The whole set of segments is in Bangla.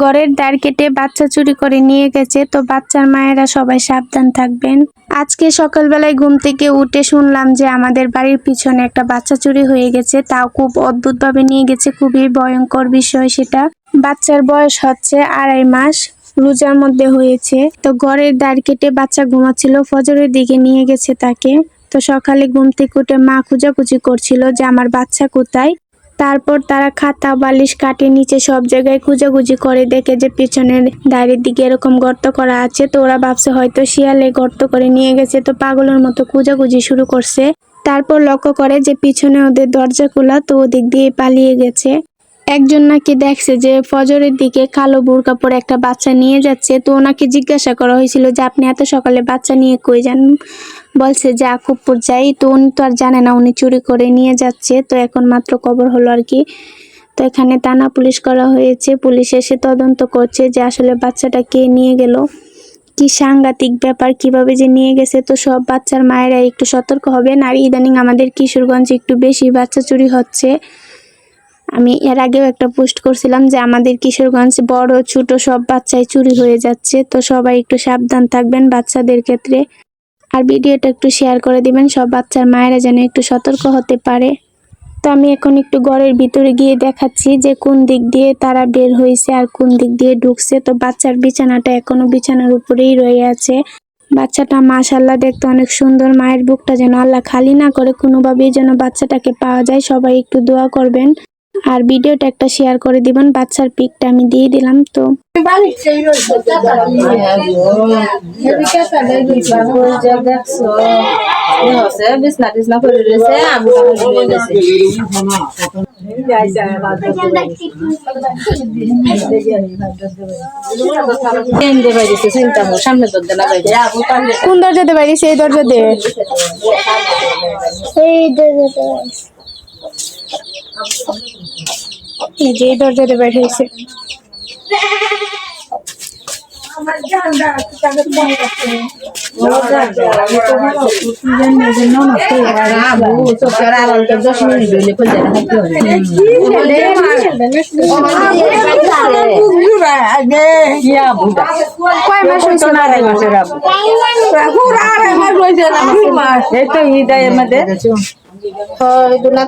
ঘরের দ্বার কেটে বাচ্চা চুরি করে নিয়ে গেছে। তো বাচ্চার মায়েরা সবাই সাবধান থাকবেন। আজকে সকালবেলায় ঘুম থেকে উঠে শুনলাম যে আমাদের বাড়ির পিছনে একটা বাচ্চা চুরি হয়ে গেছে, তাও খুব অদ্ভুত ভাবে নিয়ে গেছে। খুবই ভয়ঙ্কর বিষয় সেটা। বাচ্চার বয়স হচ্ছে 2.5 মাস, রোজার মধ্যে হয়েছে। তো ঘরের দ্বার কেটে বাচ্চা ঘুমাচ্ছিল, ফজরের দিকে নিয়ে গেছে তাকে। তো সকালে ঘুম থেকে উঠে মা খোঁজাখুঁজি করছিল যে আমার বাচ্চা কোথায়। তারপর তারা খাতা বালিশ কাটে নিচে সব জায়গায় খোঁজাখুঁজি করে, দেখে যে পিছনের দাঁড়ির দিকে এরকম গর্ত করা আছে। তো ওরা ভাবছে হয়তো শিয়ালে গর্ত করে নিয়ে গেছে, তো পাগলের মতো খোঁজাখুঁজি শুরু করছে। তারপর লক্ষ্য করে যে পিছনে ওদের দরজা খোলা, তো ওদিক দিয়ে পালিয়ে গেছে। একজন নাকি দেখছে যে ফজরের দিকে কালো বোরকা পরে একটা বাচ্চা নিয়ে যাচ্ছে। তো ওনাকে জিজ্ঞাসা করা হয়েছিল যে আপনি এত সকালে বাচ্চা নিয়ে কই যান। বলছে যে আকুপুর যাই। তো উনি তো আর জানে না উনি চুরি করে নিয়ে যাচ্ছে। তো এখন মাত্র খবর হলো আর কি। তো এখানে থানা পুলিশ করা হয়েছে, পুলিশ এসে তদন্ত করছে যে আসলে বাচ্চাটা কে নিয়ে গেল। কি সাংঘাতিক ব্যাপার, কিভাবে যে নিয়ে গেছে। তো সব বাচ্চার মায়েরা একটু সতর্ক হবেন। আর ইদানিং আমাদের কিশোরগঞ্জে একটু বেশি বাচ্চা চুরি হচ্ছে। আমি এর আগেও একটা পোস্ট করছিলাম যে আমাদের কিশোরগঞ্জ বড় ছোট সব বাচ্চাই চুরি হয়ে যাচ্ছে। তো সবাই একটু সাবধান থাকবেন বাচ্চাদের ক্ষেত্রে। আর ভিডিওটা একটু শেয়ার করে দিবেন, সব বাচ্চার মায়েরা যেন একটু সতর্ক হতে পারে। তো আমি এখন একটু ঘরের ভিতরে গিয়ে দেখাচ্ছি যে কোন দিক দিয়ে তারা বের হয়েছে আর কোন দিক দিয়ে ঢুকছে। তো বাচ্চার বিছানাটা এখনো বিছানার উপরেই রয়ে আছে। বাচ্চাটা মাশাআল্লাহ দেখতে অনেক সুন্দর। মায়ের বুকটা যেন আল্লাহ খালি না করে, কোনোভাবেই যেন বাচ্চাটাকে পাওয়া যায়। সবাই একটু দোয়া করবেন আর ভিডিওটা একটা শেয়ার করে দিবেন। বাচ্চার পিকটা আমি দিয়ে দিলাম। তো কোন দরজাতে বাইরেছে? এই দরজাতে, যে দরজাতে বের হয়েছে।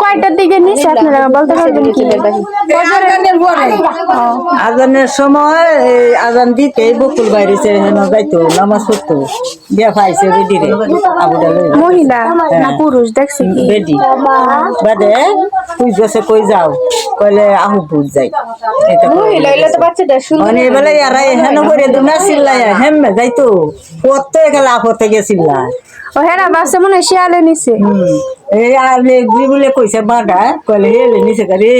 কয়টার দিকে নিচ্ছে আপনারা বলতে পারবেন কি? আজানের সময় আজান দিতে বকুল বাইরেছে, যাইতো নামাজ পড়তো, বিয়া পাইছে বেডিরে। মহিলা না পুরুষ দেখছে কি? বেডি বাদে তুই গেছে কই যাও, কইলে আহু বুঝ যাই। মহিলা হইলে তো বাচ্চাটা সুন্দর। মানে বলে ইয়ারা হেন করে দুনা চিল্লাই হেমে যাইতো, পড়তে গেলে আপতে গেছিলা। ও হেরা বাচ্চা মনে হয় শিয়ালে নিছে। এই আর বলে কইছে বাডা, কইলে হেলে নিছে রে।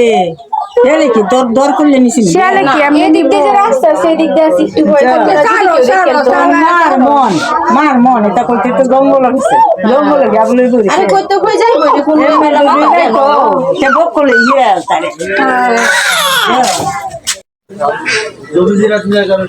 হেলে কি দর দর করলে নিছি? শিয়ালে কি আমি দিক দিয়ে রাস্তা সেই দিক দিয়ে একটু ভয় করতে মার মন এটা কইতে তো জঙ্গল আছে, জঙ্গল গিয়া বলে করি আরে কই তো কই যাইবো রে কোন মেলা বাবা সে বকলে ইয়ে তারে জলদি রাত নিয়ে গেল।